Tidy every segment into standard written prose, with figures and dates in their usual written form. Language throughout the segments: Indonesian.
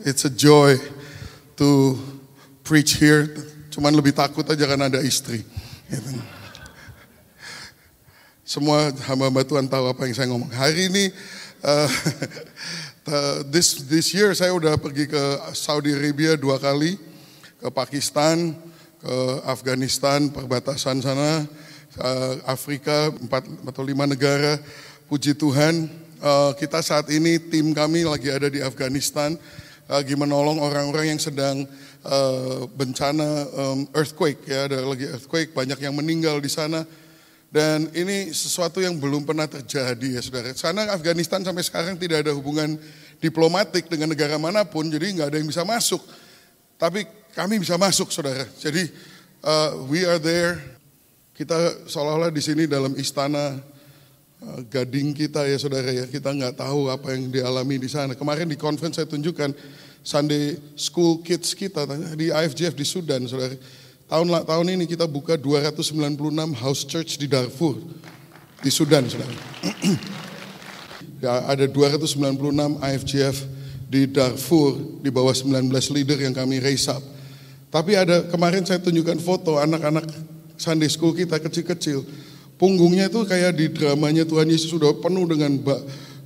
It's a joy to preach here. Cuman lebih takut aja karena ada istri. Gitu. Semua hamba-hamba Tuhan tahu apa yang saya ngomong. Hari ini, this year saya udah pergi ke Saudi Arabia 2 kali, ke Pakistan, ke Afghanistan, perbatasan sana, Afrika 4 atau 5 negara. Puji Tuhan, kita saat ini tim kami lagi ada di Afghanistan, lagi menolong orang-orang yang sedang bencana earthquake, ya, ada lagi earthquake, banyak yang meninggal di sana. Dan ini sesuatu yang belum pernah terjadi, ya saudara. Sana Afghanistan sampai sekarang tidak ada hubungan diplomatik dengan negara manapun, jadi nggak ada yang bisa masuk. Tapi kami bisa masuk, saudara. Jadi we are there. Kita seolah-olah di sini dalam istana gading kita, ya saudara, ya. Kita nggak tahu apa yang dialami di sana. Kemarin di conference saya tunjukkan Sunday School Kids kita di IFGF di Sudan, saudara. Tahun ini kita buka 296 house church di Darfur, di Sudan, saudara. Ya, ada 296 IFGF di Darfur di bawah 19 leader yang kami raise up. Tapi ada kemarin saya tunjukkan foto anak-anak Sunday School kita kecil-kecil. Punggungnya itu kayak di dramanya Tuhan Yesus, sudah penuh dengan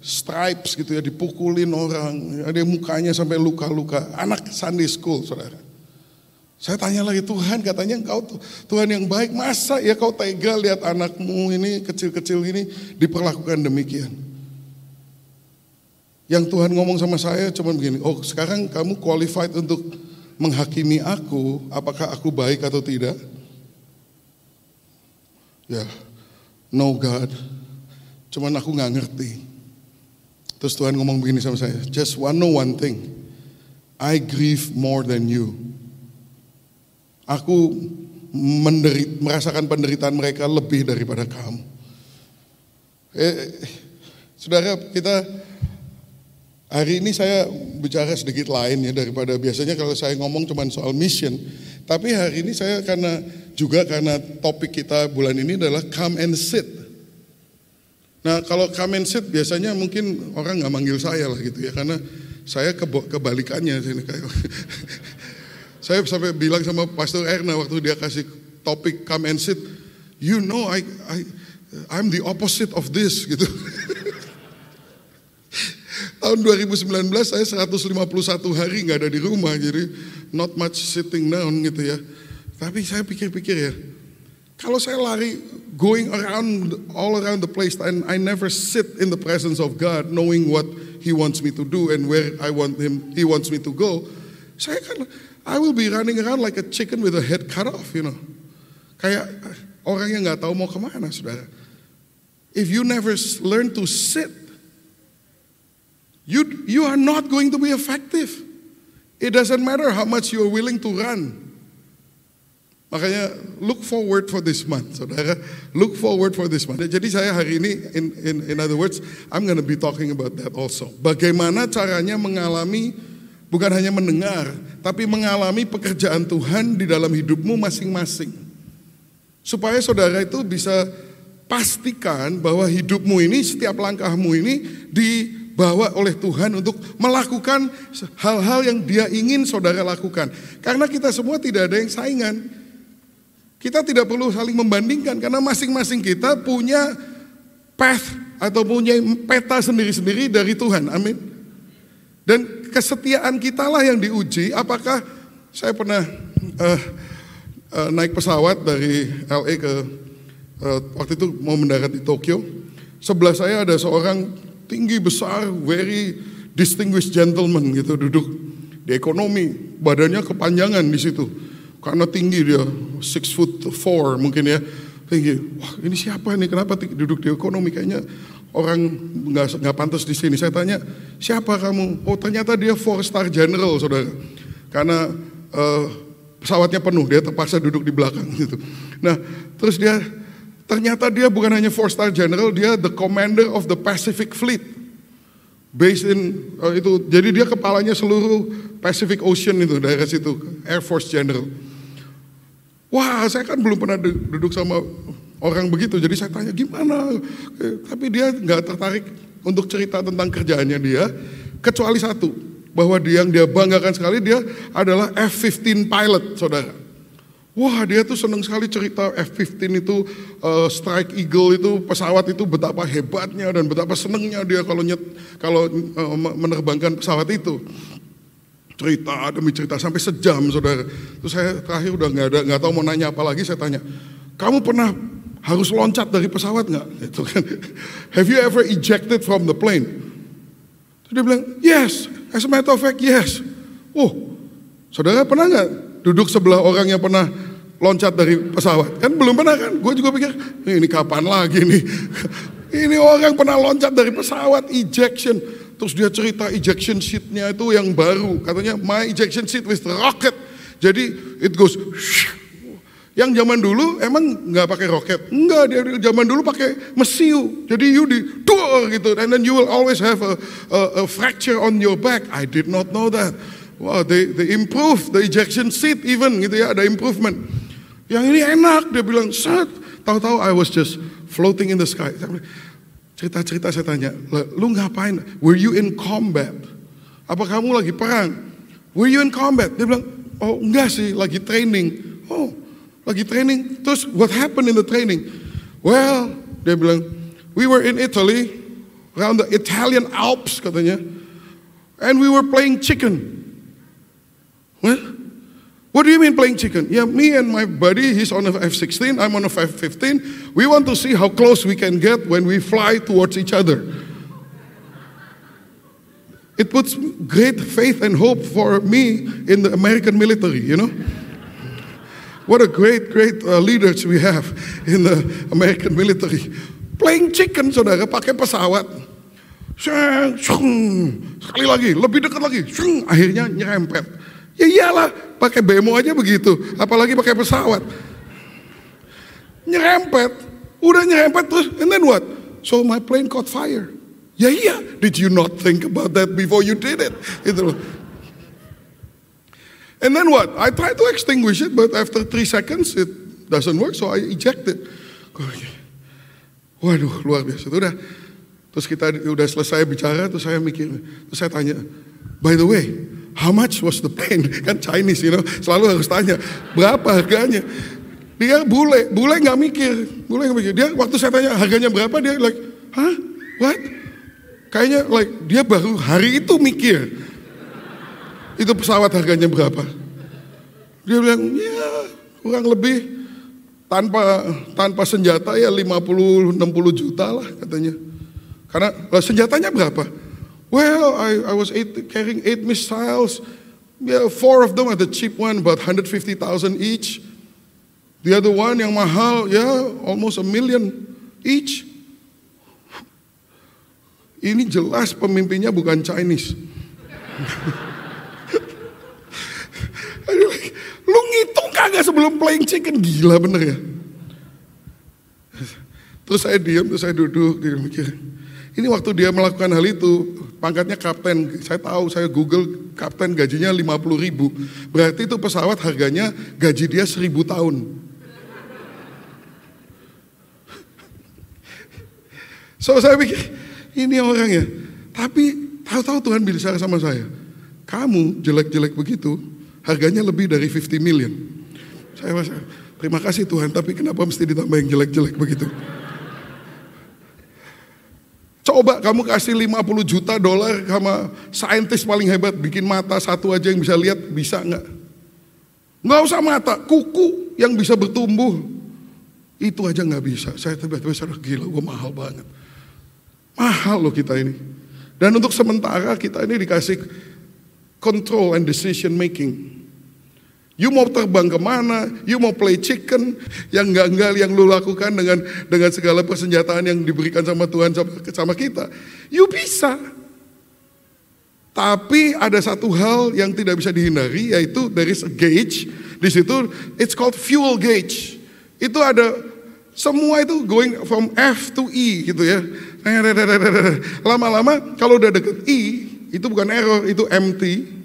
stripes gitu ya, dipukulin orang, ada mukanya sampai luka-luka. Anak Sunday School, saudara. Saya tanya lagi, Tuhan, katanya engkau Tuhan yang baik, masa ya kau tega lihat anakmu ini kecil-kecil ini diperlakukan demikian? Yang Tuhan ngomong sama saya cuma begini, oh sekarang kamu qualified untuk menghakimi aku, apakah aku baik atau tidak? Ya, no God, cuman aku gak ngerti. Terus Tuhan ngomong begini sama saya, just know one thing, I grieve more than you. Aku merasakan penderitaan mereka lebih daripada kamu. Saudara, kita hari ini saya bicara sedikit lain ya daripada biasanya kalau saya ngomong cuma soal mission. Tapi hari ini saya karena topik kita bulan ini adalah come and sit. Nah kalau come and sit biasanya mungkin orang nggak manggil saya lah gitu ya, karena saya kebalikannya sini kayak. Saya sampai bilang sama Pastor Erna waktu dia kasih topik come and sit, you know I'm the opposite of this gitu. Tahun 2019 saya 151 hari nggak ada di rumah, jadi not much sitting down gitu ya. Tapi saya pikir-pikir ya, kalau saya lari going all around the place and I never sit in the presence of God, knowing what He wants me to do and where He wants me to go, I will be running around like a chicken with a head cut off, you know. Kayak orang yang nggak tahu mau kemana, saudara. If you never learn to sit, you are not going to be effective. It doesn't matter how much you are willing to run. Makanya look forward for this month, saudara. Look forward for this month. Jadi saya hari ini, in other words, I'm going to be talking about that also. Bagaimana caranya mengalami, bukan hanya mendengar, tapi mengalami pekerjaan Tuhan di dalam hidupmu masing-masing. Supaya saudara itu bisa pastikan bahwa hidupmu ini, setiap langkahmu ini dibawa oleh Tuhan untuk melakukan hal-hal yang Dia ingin saudara lakukan. Karena kita semua tidak ada yang saingan. Kita tidak perlu saling membandingkan, karena masing-masing kita punya path atau punya peta sendiri-sendiri dari Tuhan. Amin. Dan kesetiaan kita lah yang diuji. Apakah saya pernah naik pesawat dari LA ke waktu itu mau mendarat di Tokyo. Sebelah saya ada seorang tinggi besar, very distinguished gentleman gitu, duduk di ekonomi, badannya kepanjangan di situ. Karena tinggi dia, 6'4" mungkin ya, tinggi. Wah ini siapa nih? Kenapa duduk di ekonomi? Kayaknya orang nggak pantas di sini. Saya tanya, siapa kamu? Oh ternyata dia 4-star general, saudara. Karena pesawatnya penuh, dia terpaksa duduk di belakang gitu. Nah, terus ternyata dia bukan hanya 4-star general, dia the commander of the Pacific Fleet, based in itu. Jadi dia kepalanya seluruh Pacific Ocean itu, daerah situ, Air Force General. Wah, saya kan belum pernah duduk sama orang begitu, jadi saya tanya gimana, tapi dia nggak tertarik untuk cerita tentang kerjaannya dia, kecuali satu, bahwa yang dia banggakan sekali dia adalah F-15 pilot, saudara. Wah, dia tuh senang sekali cerita F-15 itu, Strike Eagle itu, pesawat itu betapa hebatnya dan betapa senangnya dia kalau menerbangkan pesawat itu. Cerita demi cerita sampai sejam, saudara. Terus saya terakhir udah nggak tahu mau nanya apa lagi. Saya tanya, kamu pernah harus loncat dari pesawat nggak? Itu kan. Have you ever ejected from the plane? Terus dia bilang, yes. As a matter of fact, yes. Oh, saudara pernah nggak duduk sebelah orang yang pernah loncat dari pesawat? Kan belum pernah kan? Gue juga pikir, ini kapan lagi nih? Ini orang pernah loncat dari pesawat, ejection. Terus dia cerita ejection seatnya itu yang baru. Katanya, my ejection seat with rocket. Jadi, it goes. Yang zaman dulu emang nggak pakai roket. Enggak, dia zaman dulu pakai mesiu. Jadi you diduor gitu. And then you will always have a fracture on your back. I did not know that. Wow, they improve the ejection seat even gitu ya. Ada improvement. Yang ini enak. Dia bilang, set. Tahu-tahu I was just floating in the sky. Cerita-cerita saya tanya, lu ngapain? Were you in combat? Apa kamu lagi perang? Were you in combat? Dia bilang, oh enggak sih, lagi training. Oh, lagi training. Terus what happened in the training? Well, dia bilang, we were in Italy, around the Italian Alps katanya, and we were playing chicken. What do you mean playing chicken? Yeah, me and my buddy, he's on a F-16, I'm on a F-15. We want to see how close we can get when we fly towards each other. It puts great faith and hope for me in the American military, you know. What a great leaders we have in the American military. Playing chicken, saudara, pakai pesawat. Sekali lagi, lebih dekat lagi. Akhirnya nyerempet. Ya iyalah, pakai bemo aja begitu, apalagi pakai pesawat. Nyerempet, udah nyerempet terus, and then what? So my plane caught fire. Ya iya, did you not think about that before you did it? Itu loh. And then what? I tried to extinguish it, but after 3 seconds it doesn't work, so I ejected. Waduh, luar biasa. Udah. Terus kita udah selesai bicara, terus saya mikir, terus saya tanya, by the way, how much was the plane? Kan Chinese, you know, selalu harus tanya, berapa harganya? Dia bule nggak mikir. Dia waktu saya tanya harganya berapa, dia like, hah? What? Kayaknya like dia baru hari itu mikir. Itu pesawat harganya berapa? Dia bilang, ya kurang lebih tanpa senjata ya 50-60 juta lah katanya. Karena senjatanya berapa? Well, I was carrying 8 missiles. Yeah, 4 of them are the cheap one, about 150,000 each. The other one yang mahal, yeah, almost $1 million each. Ini jelas pemimpinnya bukan Chinese. Lu ngitung kagak sebelum playing chicken? Gila bener ya. Terus saya diam, terus saya duduk, dia mikir. Ini waktu dia melakukan hal itu, pangkatnya kapten. Saya tahu, saya Google kapten gajinya 50.000. Berarti itu pesawat harganya gaji dia 1.000 tahun. So saya pikir, ini orang ya. Tapi tahu-tahu Tuhan bicara sama saya. Kamu jelek-jelek begitu, harganya lebih dari 50 million. Saya merasa, terima kasih Tuhan, tapi kenapa mesti ditambah yang jelek-jelek begitu? Coba kamu kasih 50 juta dolar sama saintis paling hebat, bikin mata satu aja yang bisa lihat, bisa nggak? Nggak usah mata, kuku yang bisa bertumbuh, itu aja nggak bisa. Saya tiba-tiba sadar, gila, gue mahal banget. Mahal loh kita ini. Dan untuk sementara kita ini dikasih control and decision making. You mau terbang kemana, you mau play chicken, yang enggak yang lu lakukan dengan segala persenjataan yang diberikan sama Tuhan sama kita. You bisa. Tapi ada satu hal yang tidak bisa dihindari, yaitu there is a gauge. Di situ, it's called fuel gauge. Itu ada, semua itu going from F to E gitu ya. Lama-lama kalau udah deket E, itu bukan error, itu empty.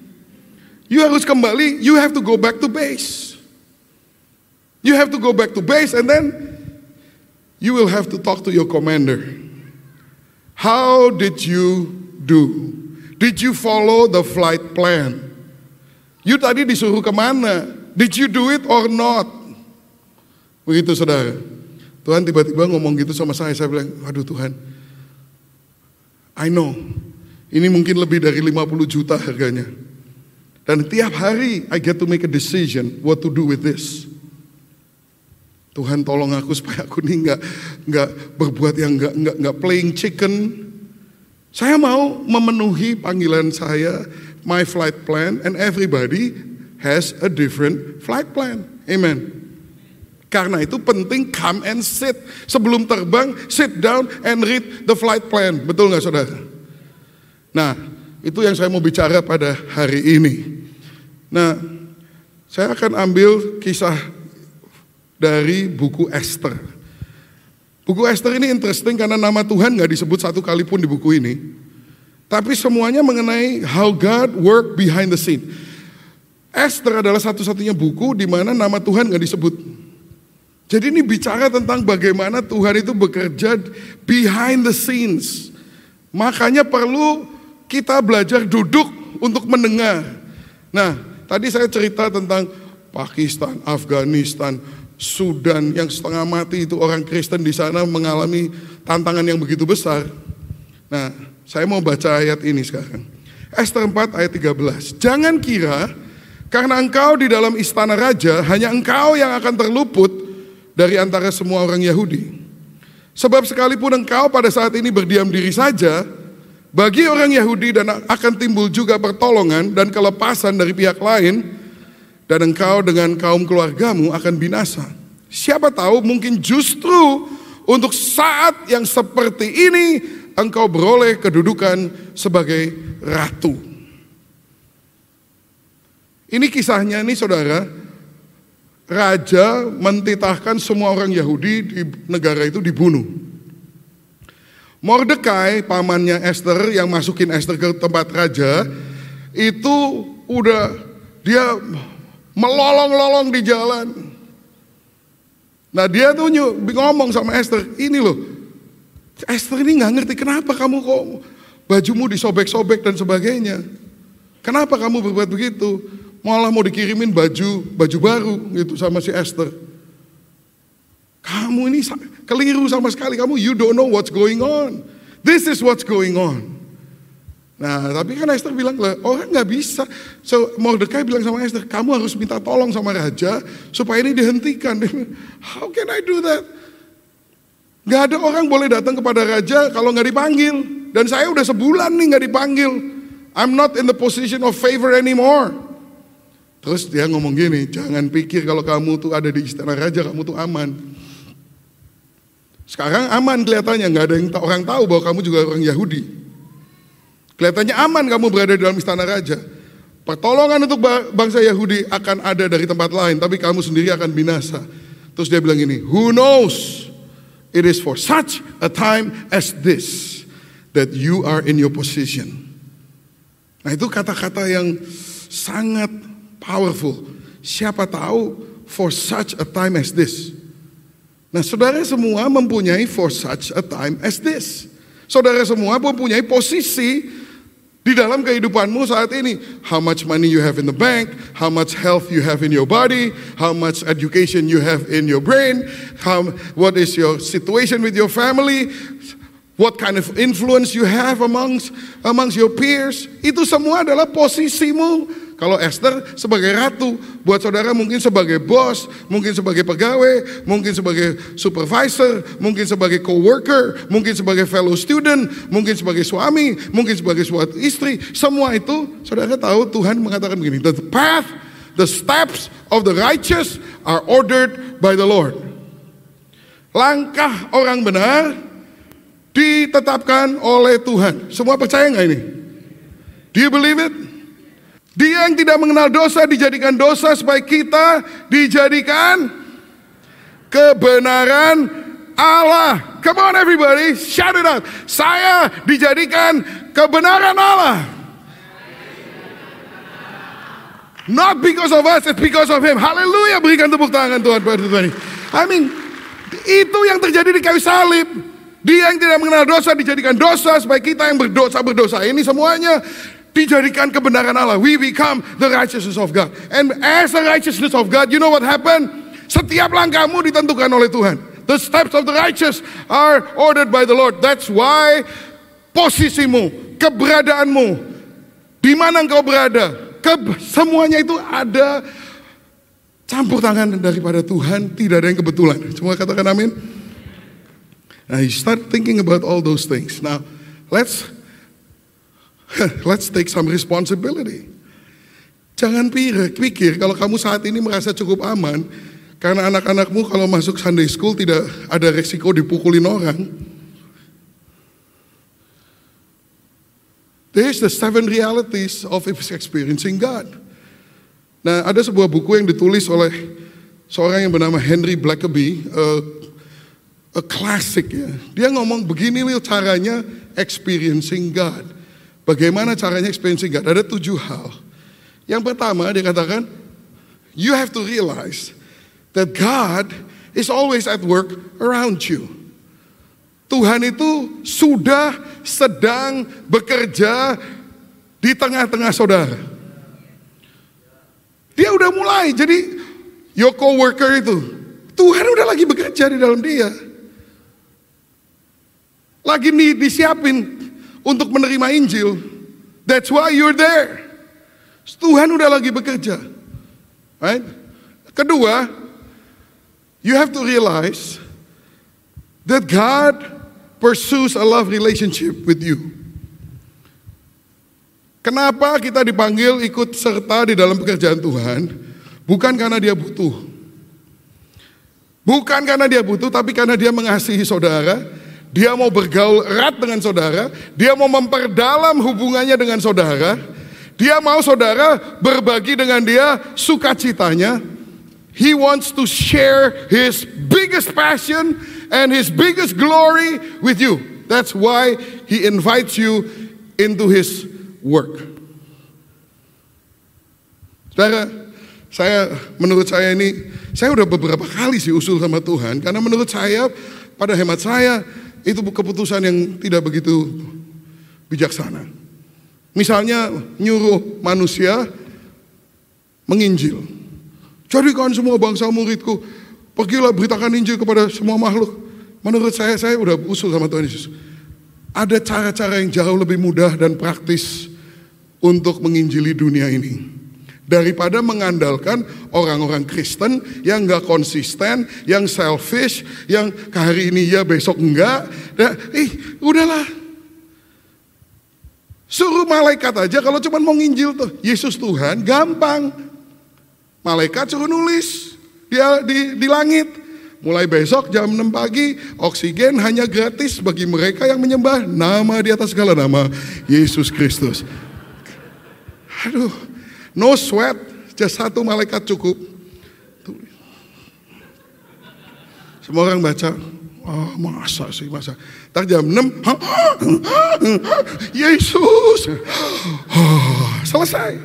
You harus kembali, you have to go back to base. You have to go back to base and then you will have to talk to your commander. How did you do? Did you follow the flight plan? You tadi disuruh kemana? Did you do it or not? Begitu saudara. Tuhan tiba-tiba ngomong gitu sama saya bilang, aduh Tuhan, I know, ini mungkin lebih dari 50 juta harganya. Dan tiap hari I get to make a decision what to do with this. Tuhan tolong aku supaya aku nih nggak berbuat yang nggak playing chicken. Saya mau memenuhi panggilan saya, my flight plan, and everybody has a different flight plan. Amen. Karena itu penting come and sit. Sebelum terbang, sit down and read the flight plan. Betul nggak saudara? Nah, itu yang saya mau bicara pada hari ini. Nah, saya akan ambil kisah dari buku Esther. Buku Esther ini interesting karena nama Tuhan gak disebut satu kali pun di buku ini. Tapi semuanya mengenai how God work behind the scene. Esther adalah satu-satunya buku di mana nama Tuhan gak disebut. Jadi ini bicara tentang bagaimana Tuhan itu bekerja behind the scenes. Makanya perlu kita belajar duduk untuk mendengar. Nah, tadi saya cerita tentang Pakistan, Afghanistan, Sudan yang setengah mati itu orang Kristen di sana mengalami tantangan yang begitu besar. Nah, saya mau baca ayat ini sekarang. Esther 4 ayat 13. Jangan kira karena engkau di dalam istana raja hanya engkau yang akan terluput dari antara semua orang Yahudi. Sebab sekalipun engkau pada saat ini berdiam diri saja, bagi orang Yahudi dan akan timbul juga pertolongan dan kelepasan dari pihak lain, dan engkau dengan kaum keluargamu akan binasa. Siapa tahu mungkin justru untuk saat yang seperti ini engkau beroleh kedudukan sebagai ratu. Ini kisahnya nih saudara, raja mentitahkan semua orang Yahudi di negara itu dibunuh. Mordekai, pamannya Esther yang masukin Esther ke tempat raja, itu udah dia melolong-lolong di jalan. Nah dia tuh ngomong sama Esther, ini loh, Esther ini gak ngerti kenapa kamu kok bajumu disobek-sobek dan sebagainya. Kenapa kamu berbuat begitu? Malah mau dikirimin baju baru gitu sama si Esther. Kamu ini keliru sama sekali, you don't know what's going on. This is what's going on. Nah, tapi kan Esther bilang, orang gak bisa. So, Mordekai bilang sama Esther, kamu harus minta tolong sama raja supaya ini dihentikan. How can I do that? Gak ada orang boleh datang kepada raja kalau gak dipanggil. Dan saya udah sebulan nih gak dipanggil. I'm not in the position of favor anymore. Terus dia ngomong gini, jangan pikir kalau kamu tuh ada di istana raja, kamu tuh aman. Sekarang aman kelihatannya, gak ada yang orang tahu bahwa kamu juga orang Yahudi. Kelihatannya aman kamu berada di dalam istana raja. Pertolongan untuk bangsa Yahudi akan ada dari tempat lain, tapi kamu sendiri akan binasa. Terus dia bilang gini, who knows, it is for such a time as this that you are in your position. Nah itu kata-kata yang sangat powerful. Siapa tahu for such a time as this. Nah saudara semua mempunyai for such a time as this. Saudara semua mempunyai posisi di dalam kehidupanmu saat ini. How much money you have in the bank, how much health you have in your body, how much education you have in your brain, what is your situation with your family, what kind of influence you have amongst your peers. Itu semua adalah posisimu. Kalau Esther sebagai ratu, buat saudara mungkin sebagai bos, mungkin sebagai pegawai, mungkin sebagai supervisor, mungkin sebagai coworker, mungkin sebagai fellow student, mungkin sebagai suami, mungkin sebagai suatu istri. Semua itu saudara tahu Tuhan mengatakan begini, the path, the steps of the righteous are ordered by the Lord. Langkah orang benar ditetapkan oleh Tuhan. Semua percaya nggak ini? Do you believe it? Dia yang tidak mengenal dosa dijadikan dosa supaya kita dijadikan kebenaran Allah. Come on everybody, shout it out. Saya dijadikan kebenaran Allah. Not because of us, it's because of Him. Haleluya, berikan tepuk tangan Tuhan pada Tuhan. I mean, itu yang terjadi di kayu salib. Dia yang tidak mengenal dosa dijadikan dosa supaya kita yang berdosa ini semuanya dijadikan kebenaran Allah. We become the righteousness of God. And as the righteousness of God, you know what happened? Setiap langkahmu ditentukan oleh Tuhan. The steps of the righteous are ordered by the Lord. That's why posisimu, keberadaanmu, di mana engkau berada, semuanya itu ada campur tangan daripada Tuhan. Tidak ada yang kebetulan. Semua katakan amin. Now you start thinking about all those things. Now let's take some responsibility. Jangan pikir kalau kamu saat ini merasa cukup aman karena anak-anakmu kalau masuk Sunday school tidak ada resiko dipukulin orang. There's the 7 realities of experiencing God. Nah, ada sebuah buku yang ditulis oleh seorang yang bernama Henry Blackaby, a classic ya. Dia ngomong begini nih caranya experiencing God. Bagaimana caranya experiencing God? Ada 7 hal. Yang pertama dia katakan, you have to realize that God is always at work around you. Tuhan itu sudah sedang bekerja di tengah-tengah saudara. Dia udah mulai, jadi your coworker itu, Tuhan udah lagi bekerja di dalam dia. Lagi disiapin untuk menerima Injil. That's why you're there. Tuhan udah lagi bekerja. Right? Kedua, you have to realize that God pursues a love relationship with you. Kenapa kita dipanggil ikut serta di dalam pekerjaan Tuhan? Bukan karena dia butuh. Bukan karena dia butuh, tapi karena dia mengasihi saudara. Dia mau bergaul erat dengan saudara. Dia mau memperdalam hubungannya dengan saudara. Dia mau saudara berbagi dengan dia sukacitanya. He wants to share his biggest passion and his biggest glory with you. That's why he invites you into his work. Saudara, menurut saya ini, saya udah beberapa kali sih usul sama Tuhan. Karena menurut saya, pada hemat saya, itu keputusan yang tidak begitu bijaksana. Misalnya nyuruh manusia menginjil. Jadikan semua bangsa muridku, pergilah beritakan Injil kepada semua makhluk. Menurut saya udah usul sama Tuhan Yesus. Ada cara-cara yang jauh lebih mudah dan praktis untuk menginjili dunia ini. Daripada mengandalkan orang-orang Kristen yang gak konsisten, yang selfish, yang hari ini ya besok enggak. Udahlah. Suruh malaikat aja kalau cuma mau nginjil tuh. Yesus Tuhan gampang. Malaikat suruh nulis di langit. Mulai besok jam 6 pagi, oksigen hanya gratis bagi mereka yang menyembah nama di atas segala nama, Yesus Kristus. Aduh. No sweat, just 1 malaikat cukup. Semua orang baca, oh masa sih, masa. Ntar jam 6, Yesus. Oh, selesai.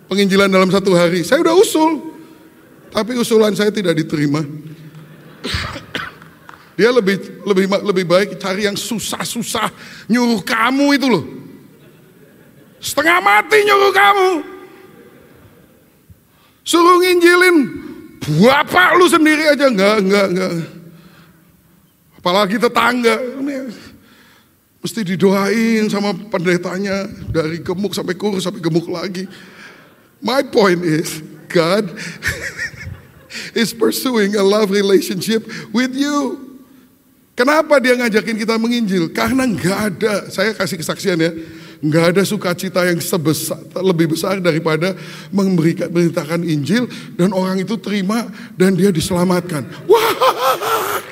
Penginjilan dalam 1 hari, saya udah usul. Tapi usulan saya tidak diterima. Dia lebih baik cari yang susah-susah, nyuruh kamu itu loh. Setengah mati nyuruh kamu. Suruh nginjilin bapak lu sendiri aja enggak. Apalagi tetangga. Mesti didoain sama pendetanya dari gemuk sampai kurus sampai gemuk lagi. My point is God is pursuing a love relationship with you. Kenapa dia ngajakin kita menginjil? Karena enggak ada, saya kasih kesaksian ya. Nggak ada sukacita yang lebih besar daripada memberitakan Injil dan orang itu terima dan dia diselamatkan. Wah,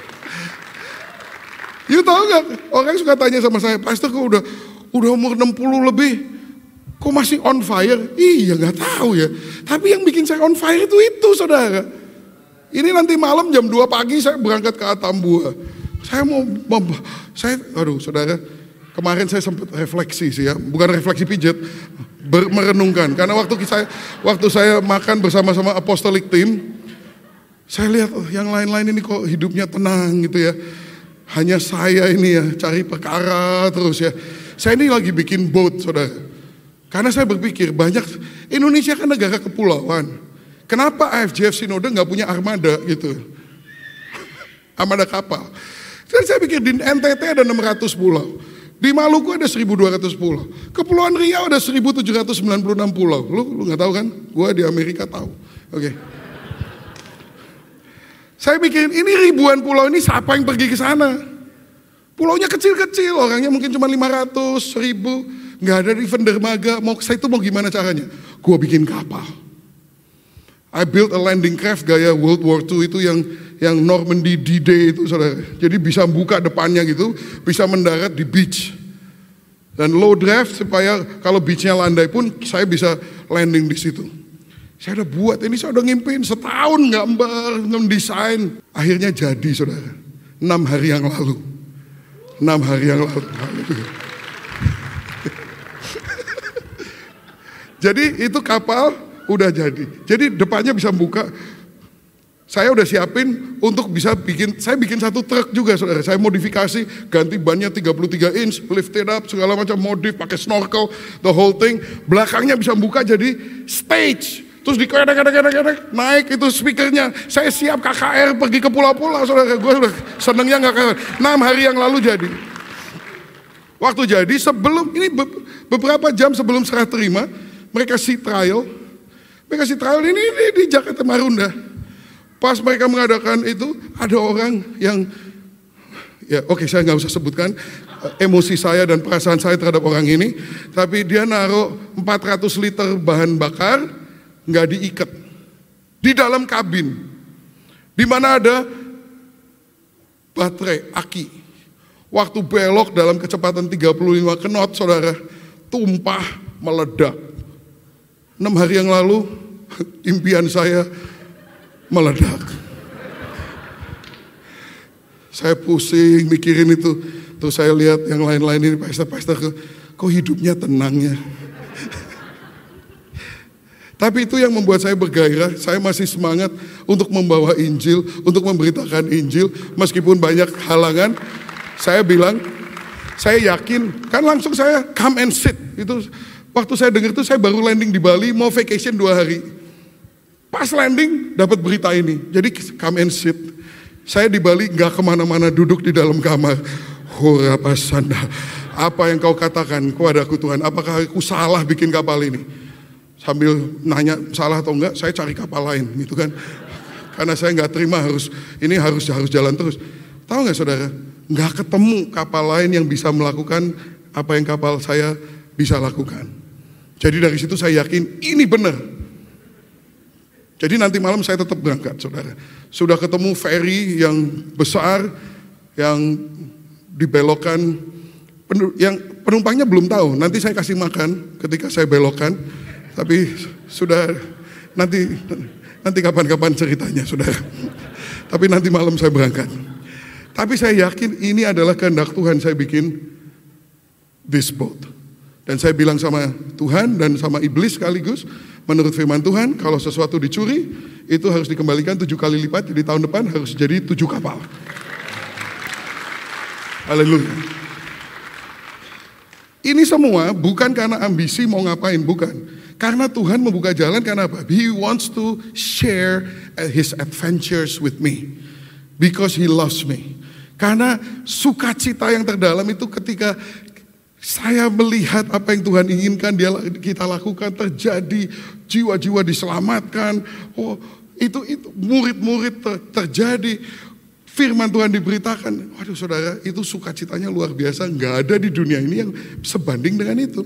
you tahu nggak? Orang suka tanya sama saya, Pastor kok udah umur 60 lebih, kok masih on fire? Iya nggak tahu ya. Tapi yang bikin saya on fire itu saudara. Ini nanti malam jam 2 pagi saya berangkat ke Atambua. Saudara. Kemarin saya sempat refleksi sih ya, bukan refleksi pijat, merenungkan. Karena waktu saya makan bersama-sama apostolic team, saya lihat yang lain-lain ini kok hidupnya tenang gitu ya. hanya saya ini ya cari perkara terus ya. Saya ini lagi bikin boat, saudara. Karena saya berpikir banyak, Indonesia kan negara kepulauan. Kenapa AFJF Sinode nggak punya armada gitu? Armada kapal. Dan saya pikir di NTT ada 600 pulau. Di Maluku ada 1.200 pulau. Kepulauan Riau ada 1.796 pulau. Lu nggak tahu kan? Gua di Amerika tahu. Oke. Saya mikirin ini ribuan pulau ini siapa yang pergi ke sana? Pulaunya kecil-kecil, orangnya mungkin cuma 500, 1.000. Nggak ada event dermaga. Saya itu mau gimana caranya? Gua bikin kapal. I built a landing craft gaya World War II itu yang Normandy D-Day itu, saudara. Jadi bisa buka depannya gitu, bisa mendarat di beach. Dan low draft supaya kalau beachnya landai pun saya bisa landing di situ. Saya udah buat ini, saya udah ngimpin setahun gambar, mendesain. Akhirnya jadi, saudara. 6 hari yang lalu. 6 hari yang lalu. Jadi itu kapal udah jadi. Jadi depannya bisa buka. Saya udah siapin untuk bisa saya bikin satu truk juga, saudara. Saya modifikasi, ganti bannya 33 inch, lift it up, segala macam modif, pakai snorkel, the whole thing. Belakangnya bisa buka jadi stage. Terus dikedek, naik itu speakernya. Saya siap KKR pergi ke pulau-pulau, saudara. Gue udah senengnya nggak 6 hari yang lalu jadi. Waktu jadi sebelum, ini beberapa jam sebelum serah terima, mereka kasih trial. Mereka kasih trial ini di Jakarta Marunda. Pas mereka mengadakan itu, ada orang yang, ya oke, saya nggak usah sebutkan emosi saya dan perasaan saya terhadap orang ini. Tapi dia naruh 400 liter bahan bakar, nggak diikat di dalam kabin, di mana ada baterai aki. Waktu belok dalam kecepatan 35 knot, saudara, tumpah, meledak. 6 hari yang lalu impian saya meledak. Saya pusing mikirin itu. Terus saya lihat yang lain-lain ini, pastor-pastor, kok hidupnya tenangnya. Tapi itu yang membuat saya bergairah, saya masih semangat untuk membawa Injil, untuk memberitakan Injil, meskipun banyak halangan. Saya bilang, saya yakin, kan langsung saya come and sit. Itu waktu saya dengar itu saya baru landing di Bali, mau vacation 2 hari. Pas landing dapat berita ini, jadi come and sit. Saya di Bali nggak kemana-mana, duduk di dalam kamar. Horapasanda, apa yang kau katakan kepadaku Tuhan? Apakah aku salah bikin kapal ini? Sambil nanya salah atau enggak, saya cari kapal lain gitu kan. Karena saya nggak terima harus jalan terus. Tahu nggak saudara? Nggak ketemu kapal lain yang bisa melakukan apa yang kapal saya bisa lakukan. Jadi dari situ saya yakin ini benar. Jadi nanti malam saya tetap berangkat, saudara. Sudah ketemu ferry yang besar, yang dibelokkan, yang penumpangnya belum tahu. Nanti saya kasih makan ketika saya belokkan. Tapi sudah nanti kapan-kapan ceritanya, saudara. Tapi nanti malam saya berangkat. Tapi saya yakin ini adalah kehendak Tuhan saya bikin this boat. Dan saya bilang sama Tuhan dan sama iblis sekaligus, menurut firman Tuhan, kalau sesuatu dicuri, itu harus dikembalikan 7 kali lipat. Jadi tahun depan harus jadi 7 kapal. Haleluya. Ini semua bukan karena ambisi mau ngapain, bukan. Karena Tuhan membuka jalan, karena apa? He wants to share his adventures with me. Because he loves me. Karena sukacita yang terdalam itu ketika saya melihat apa yang Tuhan inginkan kita lakukan terjadi, jiwa-jiwa diselamatkan. Oh, itu murid-murid terjadi, firman Tuhan diberitakan. Waduh saudara, itu sukacitanya luar biasa. Nggak ada di dunia ini yang sebanding dengan itu.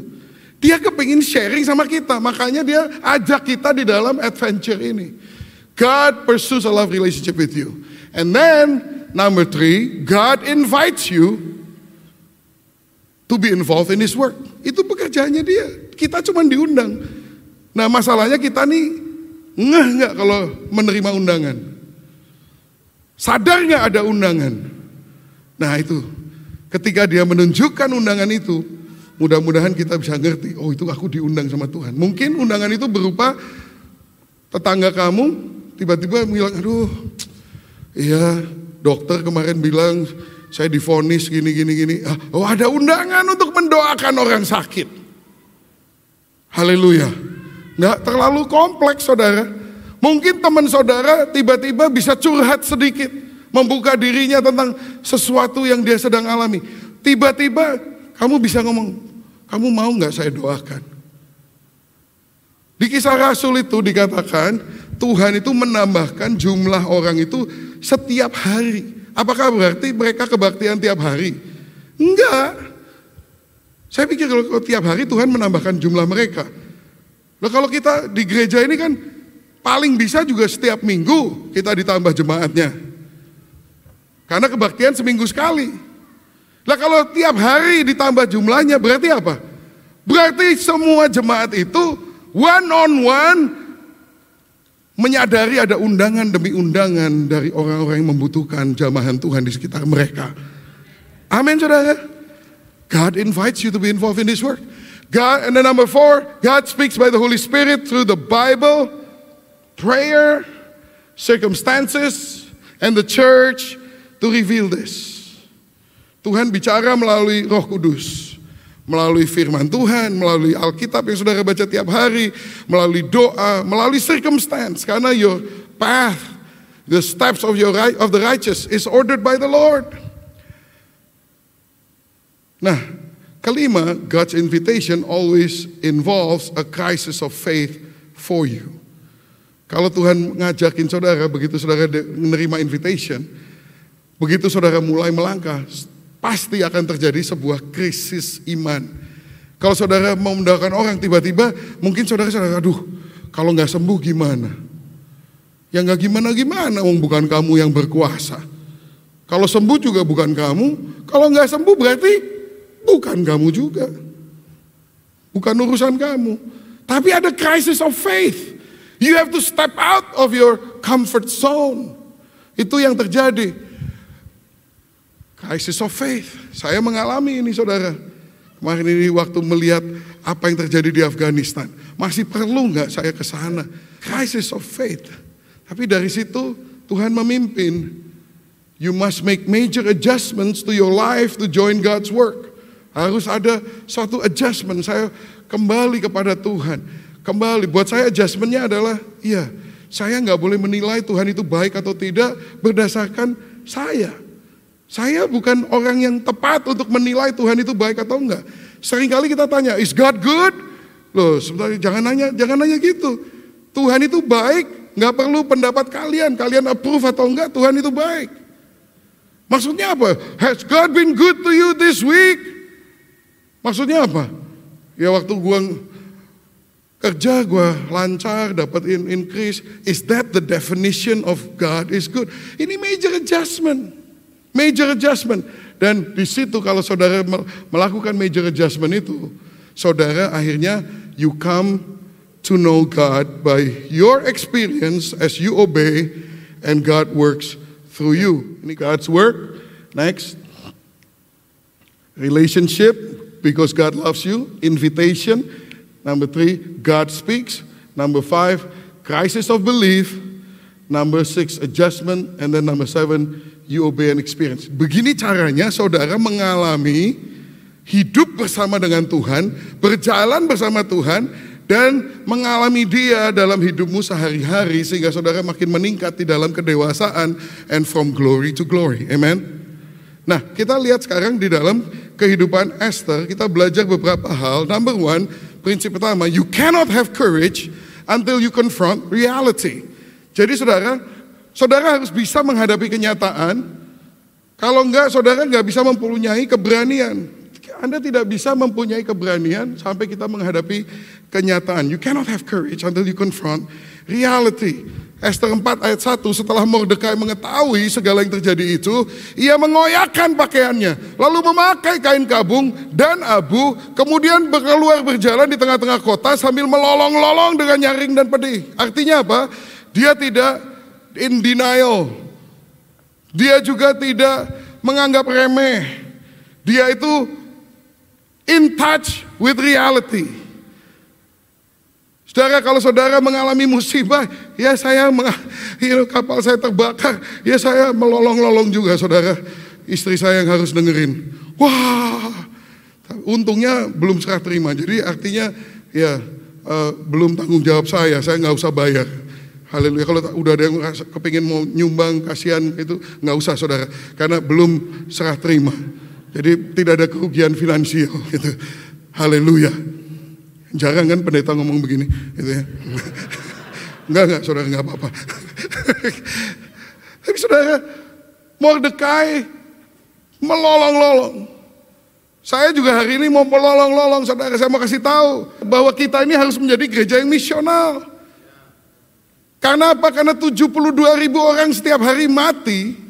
Dia kepingin sharing sama kita, makanya dia ajak kita di dalam adventure ini. God pursues a love relationship with you. And then, number 3, God invites you to be involved in His work. Itu pekerjaannya dia. Kita cuma diundang. Nah masalahnya kita nih ngeh nggak kalau menerima undangan? Sadar nggak ada undangan? Nah itu, ketika dia menunjukkan undangan itu, mudah-mudahan kita bisa ngerti, oh itu aku diundang sama Tuhan. Mungkin undangan itu berupa tetangga kamu tiba-tiba bilang, aduh, iya dokter kemarin bilang saya divonis gini. Oh, ada undangan untuk mendoakan orang sakit. Haleluya. Nggak terlalu kompleks saudara. Mungkin teman saudara tiba-tiba bisa curhat sedikit. Membuka dirinya tentang sesuatu yang dia sedang alami. Tiba-tiba kamu bisa ngomong, kamu mau nggak saya doakan? Di Kisah Rasul itu dikatakan Tuhan itu menambahkan jumlah orang itu setiap hari. Apakah berarti mereka kebaktian tiap hari? Enggak. Saya pikir kalau tiap hari Tuhan menambahkan jumlah mereka. Nah, kalau kita di gereja ini kan paling bisa juga setiap minggu kita ditambah jemaatnya. Karena kebaktian seminggu sekali. Nah, kalau tiap hari ditambah jumlahnya berarti apa? Berarti semua jemaat itu one on one menyadari ada undangan demi undangan dari orang-orang yang membutuhkan jamahan Tuhan di sekitar mereka. Amin saudara. God invites you to be involved in this work. God, and then number 4, God speaks by the Holy Spirit through the Bible, prayer, circumstances, and the church to reveal this. Tuhan bicara melalui Roh Kudus, melalui firman Tuhan, melalui Alkitab yang saudara baca tiap hari, melalui doa, melalui circumstance. Karena your path, the steps of the righteous is ordered by the Lord. Nah, kelima, God's invitation always involves a crisis of faith for you. Kalau Tuhan ngajakin saudara, begitu saudara menerima invitation, begitu saudara mulai melangkah, pasti akan terjadi sebuah krisis iman. Kalau saudara mau mendoakan orang, tiba-tiba mungkin saudara, aduh, kalau nggak sembuh gimana? Ya nggak gimana-gimana, bukan kamu yang berkuasa. Kalau sembuh juga bukan kamu, kalau nggak sembuh berarti bukan kamu juga. Bukan urusan kamu. Tapi ada crisis of faith. You have to step out of your comfort zone. Itu yang terjadi. Crisis of faith. Saya mengalami ini saudara. Kemarin ini waktu melihat apa yang terjadi di Afghanistan. Masih perlu nggak saya ke sana? Crisis of faith. Tapi dari situ Tuhan memimpin. You must make major adjustments to your life to join God's work. Harus ada suatu adjustment. Saya kembali kepada Tuhan. Kembali. Buat saya adjustmentnya adalah, iya, saya nggak boleh menilai Tuhan itu baik atau tidak berdasarkan saya. Saya bukan orang yang tepat untuk menilai Tuhan itu baik atau enggak. Seringkali kita tanya, is God good? Loh, sebentar, jangan nanya gitu. Tuhan itu baik, nggak perlu pendapat kalian. Kalian approve atau enggak, Tuhan itu baik. Maksudnya apa? Has God been good to you this week? Maksudnya apa? Ya waktu gua kerja, gua lancar, dapat increase. Is that the definition of God is good? Ini major adjustment. Major adjustment. Dan di situ kalau saudara melakukan major adjustment itu, saudara akhirnya you come to know God by your experience as you obey and God works through you. Ini God's work. Next. Relationship, because God loves you. Invitation. Number 3, God speaks. Number 5, crisis of belief. Number 6, adjustment. And then number 7, you obey and experience. Begini caranya saudara mengalami hidup bersama dengan Tuhan, berjalan bersama Tuhan, dan mengalami Dia dalam hidupmu sehari-hari sehingga saudara makin meningkat di dalam kedewasaan and from glory to glory. Amen. Nah, kita lihat sekarang di dalam kehidupan Esther, kita belajar beberapa hal. Number 1, prinsip pertama, you cannot have courage until you confront reality. Jadi saudara harus bisa menghadapi kenyataan. Kalau enggak, saudara enggak bisa mempunyai keberanian. Anda tidak bisa mempunyai keberanian sampai kita menghadapi kenyataan. You cannot have courage until you confront reality. Esther 4 ayat 1, setelah Mordekai mengetahui segala yang terjadi itu, ia mengoyakkan pakaiannya, lalu memakai kain kabung dan abu, kemudian keluar berjalan di tengah-tengah kota sambil melolong-lolong dengan nyaring dan pedih. Artinya apa? Dia tidak in denial. Dia juga tidak menganggap remeh. Dia itu in touch with reality. Saudara, kalau saudara mengalami musibah, ya saya kapal saya terbakar, ya saya melolong-lolong juga saudara. istri saya yang harus dengerin. Wah, untungnya belum serah terima. Jadi artinya ya belum tanggung jawab saya nggak usah bayar. Haleluya. Kalau udah ada yang kepingin mau nyumbang, kasihan itu nggak usah saudara, karena belum serah terima. Jadi tidak ada kerugian finansial gitu. Haleluya. Jarang kan pendeta ngomong begini, gitu ya. Enggak saudara, nggak apa-apa. Tapi saudara, Mordekai melolong-lolong. Saya juga hari ini mau melolong-lolong, saudara. Saya mau kasih tahu bahwa kita ini harus menjadi gereja yang misional. Karena apa? Karena 72.000 orang setiap hari mati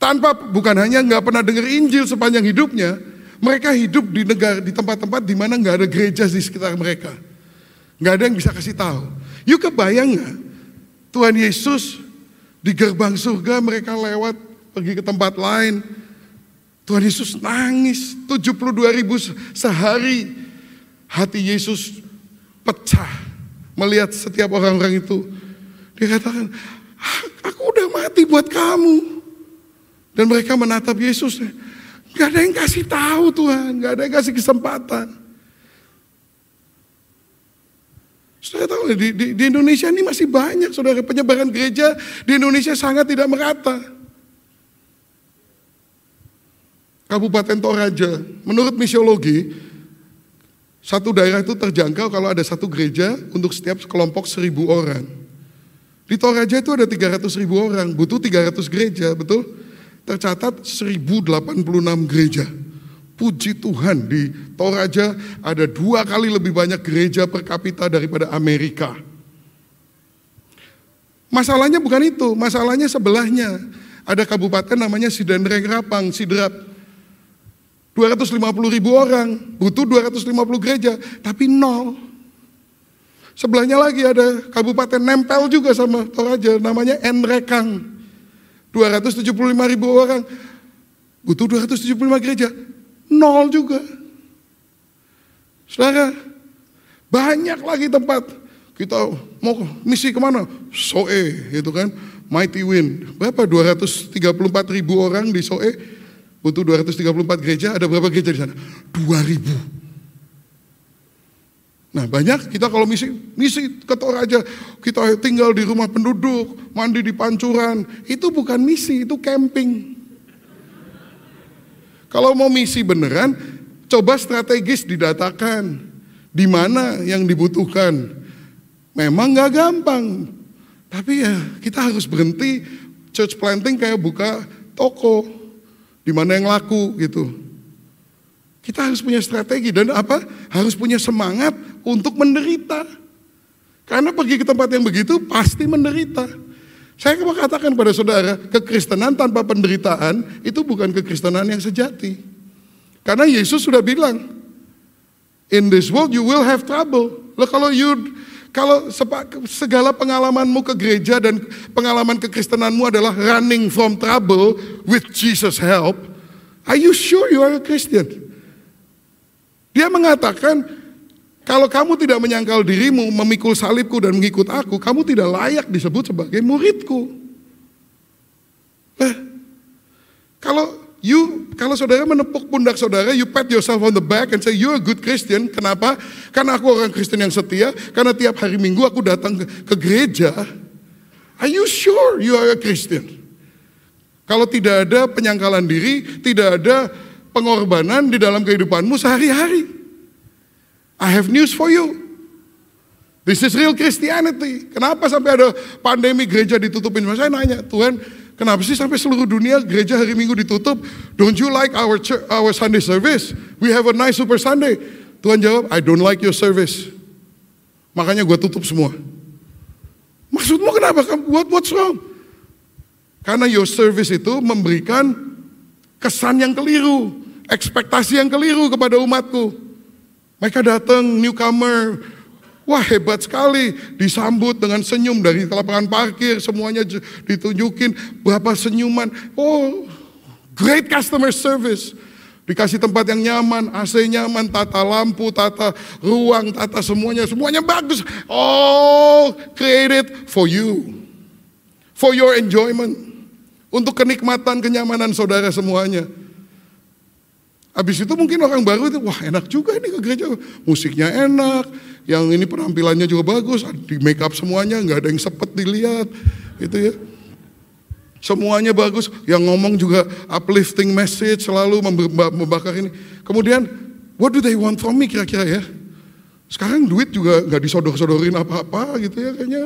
tanpa, bukan hanya nggak pernah dengar Injil sepanjang hidupnya, mereka hidup di negara, di tempat-tempat di mana nggak ada gereja di sekitar mereka, nggak ada yang bisa kasih tahu. Yuk kebayang nggak? Tuhan Yesus di gerbang surga, mereka lewat pergi ke tempat lain. Tuhan Yesus nangis, 72.000 sehari. Hati Yesus pecah melihat setiap orang-orang itu. Dia katakan, aku udah mati buat kamu. Dan mereka menatap Yesus. Gak ada yang kasih tahu Tuhan, gak ada yang kasih kesempatan. Saudara tahu di Indonesia ini masih banyak saudara, penyebaran gereja di Indonesia sangat tidak merata. Kabupaten Toraja, menurut misiologi, satu daerah itu terjangkau kalau ada satu gereja untuk setiap kelompok 1.000 orang. Di Toraja itu ada 300.000 orang, butuh 300 gereja, betul? Tercatat 1.086 gereja. Puji Tuhan, di Toraja ada 2 kali lebih banyak gereja per kapita daripada Amerika. Masalahnya bukan itu, masalahnya sebelahnya. Ada kabupaten namanya Sidendreng Rapang, Sidrap. 250.000 orang, butuh 250 gereja, tapi 0. Sebelahnya lagi ada kabupaten nempel juga sama Toraja, namanya Enrekang. 275.000 orang, butuh 275 gereja. 0 juga. Saudara, banyak lagi tempat. Kita mau misi kemana? Soe, gitu kan. Mighty Wind. Berapa? 234.000 orang di Soe. Butuh 234 gereja. Ada berapa gereja di sana? 2.000. Nah banyak kita kalau misi ke Toraja. Kita tinggal di rumah penduduk, mandi di pancuran. Itu bukan misi, itu camping. Kalau mau misi beneran, coba strategis didatakan. Di mana yang dibutuhkan. Memang gak gampang. Tapi ya kita harus berhenti church planting kayak buka toko. Di mana yang laku gitu. Kita harus punya strategi dan apa? Harus punya semangat untuk menderita. Karena pergi ke tempat yang begitu pasti menderita. Saya mau katakan pada saudara, kekristenan tanpa penderitaan itu bukan kekristenan yang sejati. Karena Yesus sudah bilang, in this world you will have trouble. Loh, kalau segala pengalamanmu ke gereja dan pengalaman kekristenanmu adalah running from trouble with Jesus help, are you sure you are a Christian? Dia mengatakan, kalau kamu tidak menyangkal dirimu, memikul salibku dan mengikut aku, kamu tidak layak disebut sebagai muridku. Nah, kalau saudara menepuk pundak saudara, you pat yourself on the back and say, you're a good Christian. Kenapa? Karena aku orang Kristen yang setia, karena tiap hari Minggu aku datang ke gereja. Are you sure you are a Christian? Kalau tidak ada penyangkalan diri, tidak ada pengorbanan di dalam kehidupanmu sehari-hari. I have news for you. This is real Christianity. Kenapa sampai ada pandemi gereja ditutupin? Saya nanya, Tuhan, kenapa sih sampai seluruh dunia gereja hari Minggu ditutup? Don't you like our Sunday service? We have a nice Super Sunday. Tuhan jawab, I don't like your service. Makanya gue tutup semua. Maksudmu kenapa? What's wrong? Karena your service itu memberikan kesan yang keliru, ekspektasi yang keliru kepada umatku. Mereka datang, newcomer, wah hebat sekali, disambut dengan senyum dari lapangan parkir, semuanya ditunjukin berapa senyuman. Oh, great customer service. Dikasih tempat yang nyaman, AC nyaman, tata lampu, tata ruang, tata semuanya bagus. All created for you, for your enjoyment. Untuk kenikmatan, kenyamanan saudara semuanya. Habis itu mungkin orang baru itu, wah enak juga nih ke gereja. Musiknya enak, yang ini penampilannya juga bagus, di make up semuanya, nggak ada yang sepet dilihat. Gitu ya. Semuanya bagus, yang ngomong juga uplifting message, selalu membakar ini. Kemudian, what do they want from me kira-kira ya? Sekarang duit juga nggak disodor-sodorin apa-apa gitu ya kayaknya.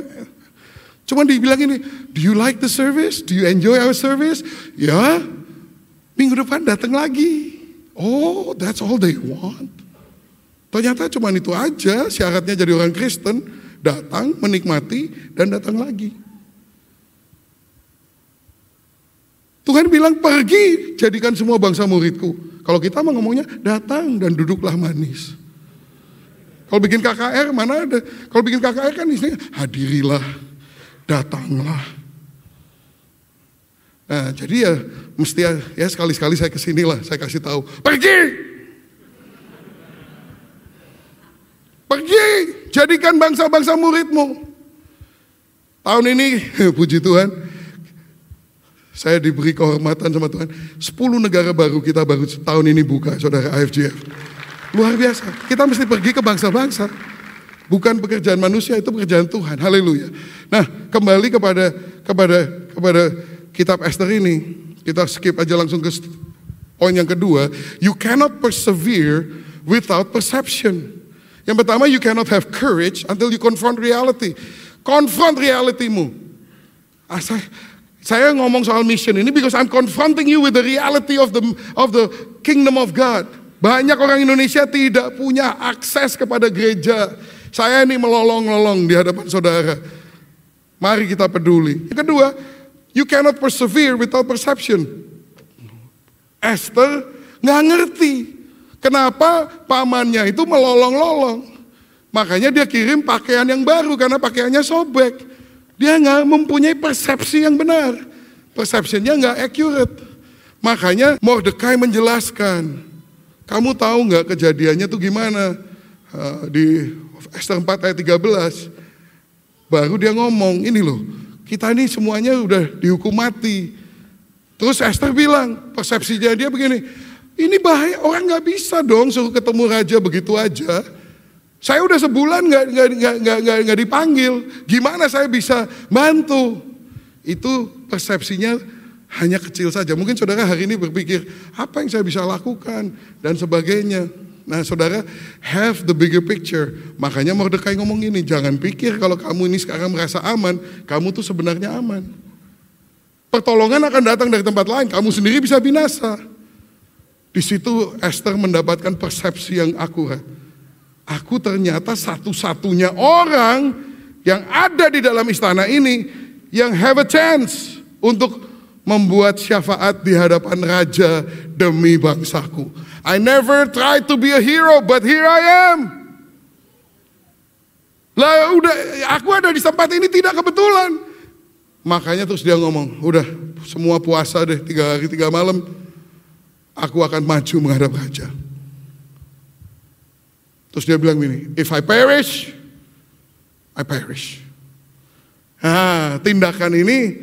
Cuma dibilang ini, do you like the service? Do you enjoy our service? Ya, minggu depan datang lagi. Oh, that's all they want. Ternyata cuma itu aja syaratnya jadi orang Kristen. Datang, menikmati, dan datang lagi. Tuhan bilang pergi, jadikan semua bangsa muridku. Kalau kita mah ngomongnya datang dan duduklah manis. Kalau bikin KKR mana ada? Kalau bikin KKR kan isinya hadirilah, datanglah. Nah, jadi ya mesti ya sekali-sekali saya kesinilah, saya kasih tahu, pergi, jadikan bangsa-bangsa muridmu. Tahun ini, puji Tuhan, saya diberi kehormatan sama Tuhan. 10 negara baru kita baru tahun ini buka, saudara AFGF. Luar biasa. Kita mesti pergi ke bangsa-bangsa. Bukan pekerjaan manusia, itu pekerjaan Tuhan. Haleluya. Nah, kembali kepada kitab Esther ini. Kita skip aja langsung ke poin yang kedua. You cannot persevere without perception. Yang pertama, you cannot have courage until you confront reality. Confront realitimu. Saya ngomong soal mission ini because I'm confronting you with the reality of the kingdom of God. Banyak orang Indonesia tidak punya akses kepada gereja. Saya ini melolong-lolong di hadapan saudara. Mari kita peduli. Yang kedua, you cannot persevere without perception. Esther nggak ngerti kenapa pamannya itu melolong-lolong. Makanya dia kirim pakaian yang baru karena pakaiannya sobek. Dia nggak mempunyai persepsi yang benar. Persepsinya nggak accurate. Makanya Mordekai menjelaskan. Kamu tahu nggak kejadiannya tuh gimana? Di Esther 4 ayat 13. Baru dia ngomong, ini loh, kita ini semuanya udah dihukum mati. Terus Esther bilang, persepsinya dia begini, ini bahaya, orang nggak bisa dong suruh ketemu raja begitu aja. Saya udah sebulan nggak dipanggil, gimana saya bisa bantu? Itu persepsinya hanya kecil saja. Mungkin saudara hari ini berpikir, apa yang saya bisa lakukan dan sebagainya. Nah saudara, have the bigger picture. Makanya Mordekai ngomong ini, jangan pikir kalau kamu ini sekarang merasa aman, kamu tuh sebenarnya aman. Pertolongan akan datang dari tempat lain, kamu sendiri bisa binasa. Di situ Esther mendapatkan persepsi yang akurat. Aku ternyata satu-satunya orang yang ada di dalam istana ini yang have a chance untuk membuat syafaat di hadapan raja demi bangsaku. I never tried to be a hero, but here I am. Lah udah, aku ada di tempat ini tidak kebetulan. Makanya terus dia ngomong, udah semua puasa deh 3 hari 3 malam. Aku akan maju menghadap raja. Terus dia bilang gini, if I perish, I perish. Nah, tindakan ini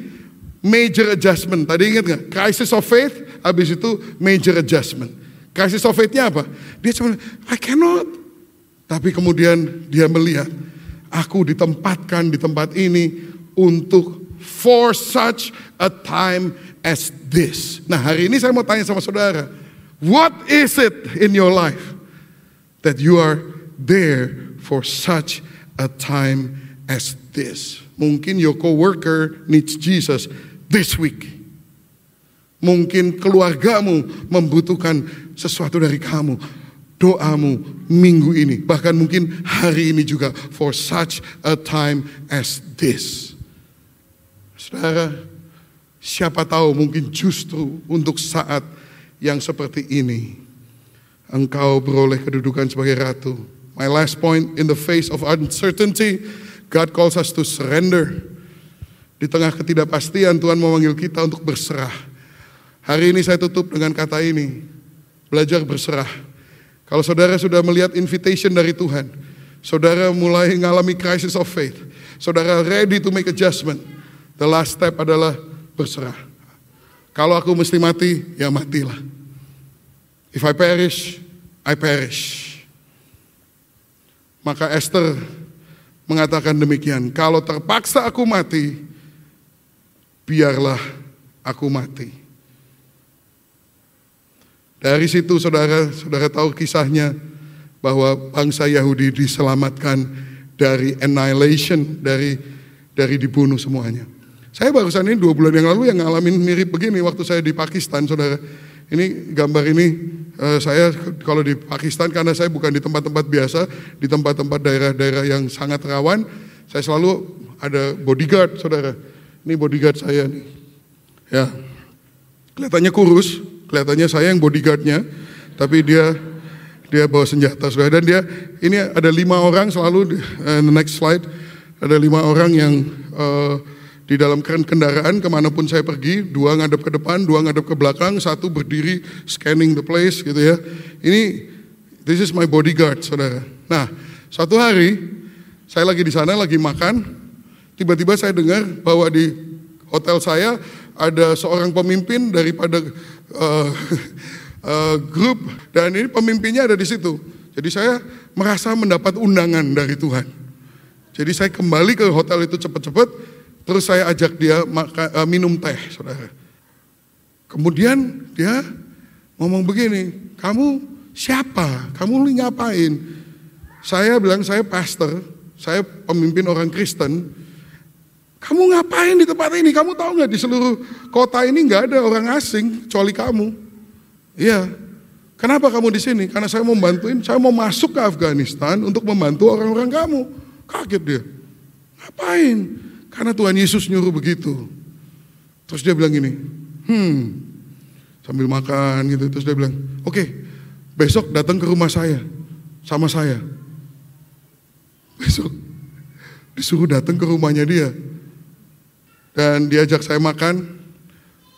major adjustment. Tadi ingat gak? Crisis of faith, habis itu major adjustment. Crisis of faith-nya apa? Dia cuma, I cannot. Tapi kemudian dia melihat, aku ditempatkan di tempat ini untuk for such a time as this. Nah hari ini saya mau tanya sama saudara, what is it in your life that you are there for such a time as this? Mungkin your coworker needs Jesus this week. Mungkin keluargamu membutuhkan sesuatu dari kamu. Doamu minggu ini, bahkan mungkin hari ini juga, for such a time as this. Saudara, siapa tahu mungkin justru untuk saat yang seperti ini engkau beroleh kedudukan sebagai ratu. My last point, in the face of uncertainty, God calls us to surrender. Di tengah ketidakpastian, Tuhan memanggil kita untuk berserah. Hari ini saya tutup dengan kata ini, belajar berserah. Kalau saudara sudah melihat invitation dari Tuhan, saudara mulai mengalami crisis of faith, saudara ready to make adjustment, the last step adalah berserah. Kalau aku mesti mati, ya matilah. If I perish, I perish. Maka Esther mengatakan demikian, kalau terpaksa aku mati, biarlah aku mati. Dari situ saudara tahu kisahnya, bahwa bangsa Yahudi diselamatkan dari annihilation, dari dibunuh semuanya. Saya barusan ini 2 bulan yang lalu yang ngalamin mirip begini waktu saya di Pakistan, saudara. Ini gambar ini saya kalau di Pakistan, karena saya bukan di tempat-tempat biasa, di tempat-tempat daerah-daerah yang sangat rawan, saya selalu ada bodyguard, saudara. Ini bodyguard saya nih. Ya, kelihatannya kurus, kelihatannya saya yang bodyguardnya, tapi dia bawa senjata, saudara. Dan ini ada 5 orang selalu, the next slide, ada 5 orang yang di dalam kendaraan kemanapun saya pergi, 2 ngadep ke depan, 2 ngadep ke belakang, 1 berdiri scanning the place gitu ya. This is my bodyguard, saudara. Nah, suatu hari saya lagi di sana, lagi makan, tiba-tiba saya dengar bahwa di hotel saya ada seorang pemimpin daripada grup, dan ini pemimpinnya ada di situ. Jadi saya merasa mendapat undangan dari Tuhan. Jadi saya kembali ke hotel itu cepat-cepat. Terus saya ajak dia minum teh, saudara. Kemudian dia ngomong begini, kamu siapa? Kamu ngapain? Saya bilang, saya pastor, saya pemimpin orang Kristen. Kamu ngapain di tempat ini? Kamu tahu nggak di seluruh kota ini nggak ada orang asing kecuali kamu? Iya. Kenapa kamu di sini? Karena saya mau bantuin, saya mau masuk ke Afghanistan untuk membantu orang-orang kamu. Kaget dia. Ngapain? Karena Tuhan Yesus nyuruh begitu. Terus dia bilang gini, sambil makan gitu. Terus dia bilang, oke, besok datang ke rumah saya, sama saya. Besok disuruh datang ke rumahnya dia. Dan diajak saya makan.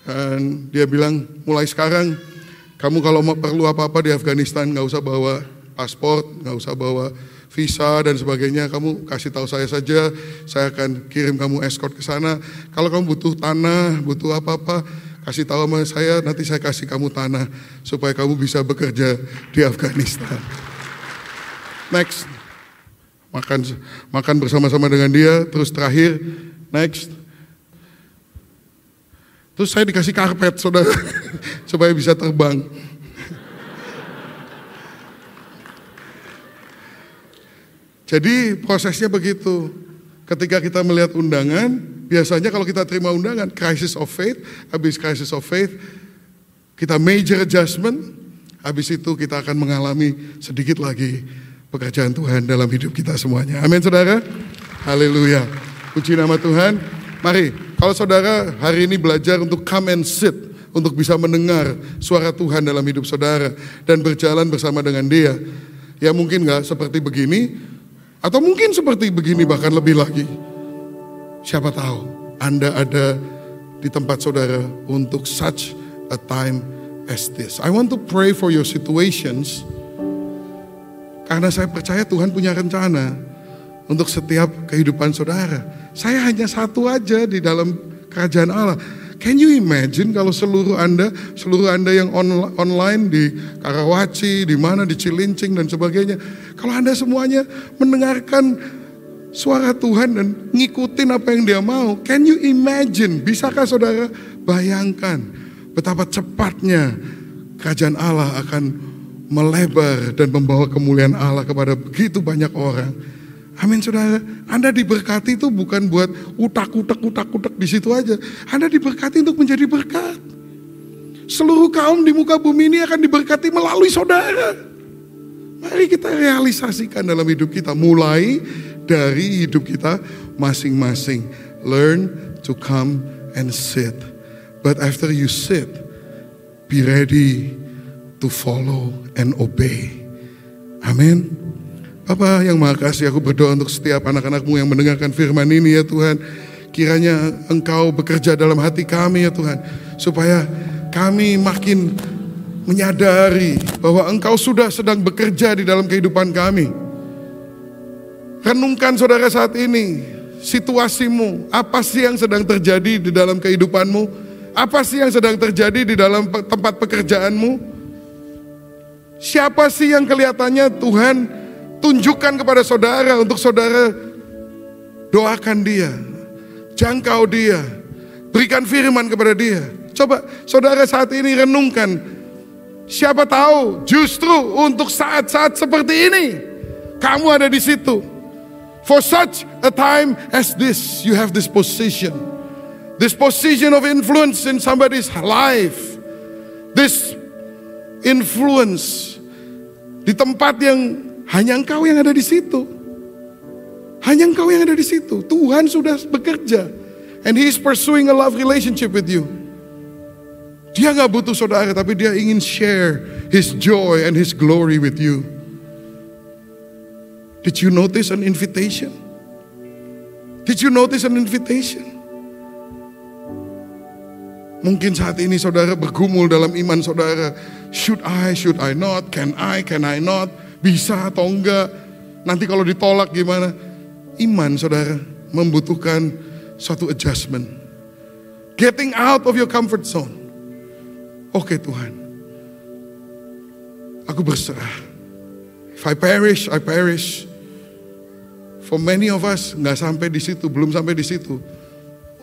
Dan dia bilang, mulai sekarang, kamu kalau mau perlu apa-apa di Afghanistan, gak usah bawa paspor, gak usah bawa visa dan sebagainya, kamu kasih tahu saya saja, saya akan kirim kamu escort ke sana. Kalau kamu butuh tanah, butuh apa-apa, kasih tahu sama saya, nanti saya kasih kamu tanah supaya kamu bisa bekerja di Afghanistan. Next, makan bersama-sama dengan dia. Terus terakhir, next, terus saya dikasih karpet, saudara, supaya bisa terbang. Jadi prosesnya begitu. Ketika kita melihat undangan, biasanya kalau kita terima undangan, crisis of faith, habis crisis of faith, kita major adjustment, habis itu kita akan mengalami sedikit lagi pekerjaan Tuhan dalam hidup kita semuanya. Amin, saudara. Haleluya. Puji nama Tuhan. Mari, kalau saudara hari ini belajar untuk come and sit, untuk bisa mendengar suara Tuhan dalam hidup saudara dan berjalan bersama dengan Dia. Ya mungkin gak seperti begini, atau mungkin seperti begini bahkan lebih lagi. Siapa tahu Anda ada di tempat saudara untuk such a time as this. I want to pray for your situations, karena saya percaya Tuhan punya rencana untuk setiap kehidupan saudara. Saya hanya satu aja di dalam kerajaan Allah. Can you imagine kalau seluruh Anda yang online di Karawaci, di mana, di Cilincing dan sebagainya, kalau Anda semuanya mendengarkan suara Tuhan dan ngikutin apa yang Dia mau, can you imagine? Bisakah saudara bayangkan betapa cepatnya kerajaan Allah akan melebar dan membawa kemuliaan Allah kepada begitu banyak orang? Amin, saudara. Anda diberkati itu bukan buat utak-utak di situ aja. Anda diberkati untuk menjadi berkat. Seluruh kaum di muka bumi ini akan diberkati melalui saudara. Mari kita realisasikan dalam hidup kita, mulai dari hidup kita masing-masing. Learn to come and sit. But after you sit, be ready to follow and obey. Amin. Bapa yang Maha Kasih, aku berdoa untuk setiap anak-anak-Mu yang mendengarkan firman ini ya Tuhan. Kiranya Engkau bekerja dalam hati kami ya Tuhan, supaya kami makin menyadari bahwa Engkau sudah sedang bekerja di dalam kehidupan kami. Renungkan saudara saat ini, situasimu, apa sih yang sedang terjadi di dalam kehidupanmu? Apa sih yang sedang terjadi di dalam tempat pekerjaanmu? Siapa sih yang kelihatannya Tuhan tunjukkan kepada saudara untuk saudara doakan dia, jangkau dia, berikan firman kepada dia. Coba saudara saat ini renungkan, siapa tahu justru untuk saat-saat seperti ini kamu ada di situ. For such a time as this, you have this position of influence in somebody's life. This influence di tempat yang hanya engkau yang ada di situ. Hanya engkau yang ada di situ. Tuhan sudah bekerja. And He is pursuing a love relationship with you. Dia gak butuh saudara, tapi dia ingin share His joy and His glory with you. Did you notice an invitation? Did you notice an invitation? Mungkin saat ini saudara bergumul dalam iman saudara. Should I not? Can I not? Bisa atau enggak? Nanti kalau ditolak gimana? Iman saudara membutuhkan suatu adjustment. Getting out of your comfort zone. Oke Tuhan, aku berserah. If I perish, I perish. For many of us nggak sampai di situ, belum sampai di situ.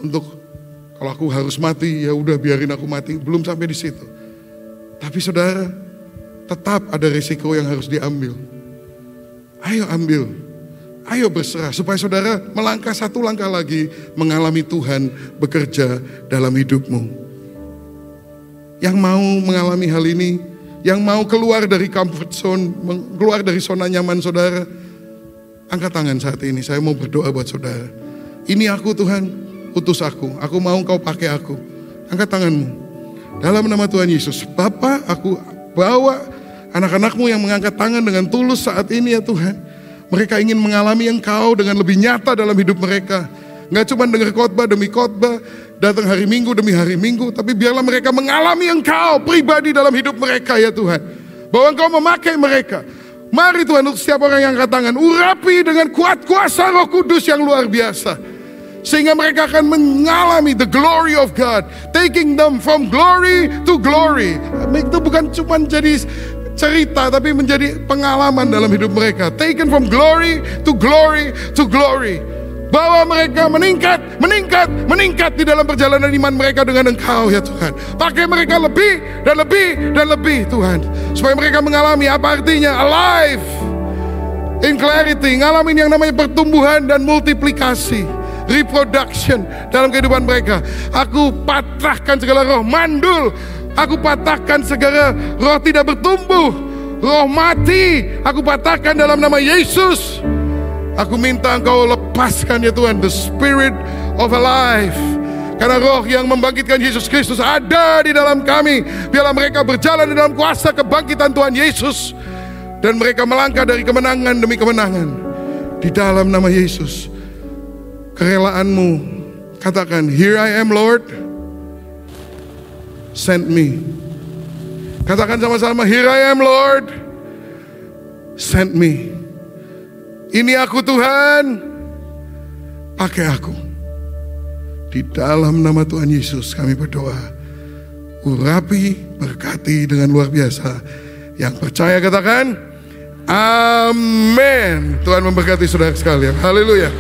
Untuk kalau aku harus mati, ya udah biarin aku mati. Belum sampai di situ. Tapi saudara, tetap ada risiko yang harus diambil. Ayo ambil, ayo berserah supaya saudara melangkah satu langkah lagi mengalami Tuhan bekerja dalam hidupmu. Yang mau mengalami hal ini, yang mau keluar dari comfort zone, keluar dari zona nyaman saudara, angkat tangan saat ini. Saya mau berdoa buat saudara. Ini aku Tuhan, utus aku mau Kau pakai aku. Angkat tanganmu. Dalam nama Tuhan Yesus, Bapa, aku bawa anak-anakmu yang mengangkat tangan dengan tulus saat ini ya Tuhan. Mereka ingin mengalami Engkau dengan lebih nyata dalam hidup mereka. Gak cuma dengar khotbah demi khotbah, datang hari Minggu demi hari Minggu, tapi biarlah mereka mengalami Engkau pribadi dalam hidup mereka ya Tuhan. Bahwa Engkau memakai mereka. Mari Tuhan, untuk setiap orang yang angkat tangan, urapi dengan kuat kuasa Roh Kudus yang luar biasa. Sehingga mereka akan mengalami the glory of God. Taking them from glory to glory. Itu bukan cuma jadi cerita, tapi menjadi pengalaman dalam hidup mereka. Taken from glory to glory to glory. Bawa mereka meningkat di dalam perjalanan iman mereka dengan Engkau ya Tuhan. Pakai mereka lebih dan lebih dan lebih Tuhan. Supaya mereka mengalami apa artinya alive in clarity. Ngalamin yang namanya pertumbuhan dan multiplikasi, reproduction dalam kehidupan mereka. Aku patahkan segala roh mandul. Aku patahkan segala roh tidak bertumbuh, roh mati. Aku patahkan dalam nama Yesus. Aku minta Engkau lepaskan ya Tuhan, the spirit of alive. Karena roh yang membangkitkan Yesus Kristus ada di dalam kami. Biarlah mereka berjalan di dalam kuasa kebangkitan Tuhan Yesus. Dan mereka melangkah dari kemenangan demi kemenangan. Di dalam nama Yesus. Kerelaanmu, katakan, here I am Lord, send me. Katakan sama-sama, here I am Lord, send me. Ini aku Tuhan, pakai aku. Di dalam nama Tuhan Yesus kami berdoa. Urapi, berkati dengan luar biasa. Yang percaya katakan, amin. Tuhan memberkati saudara sekalian. Haleluya.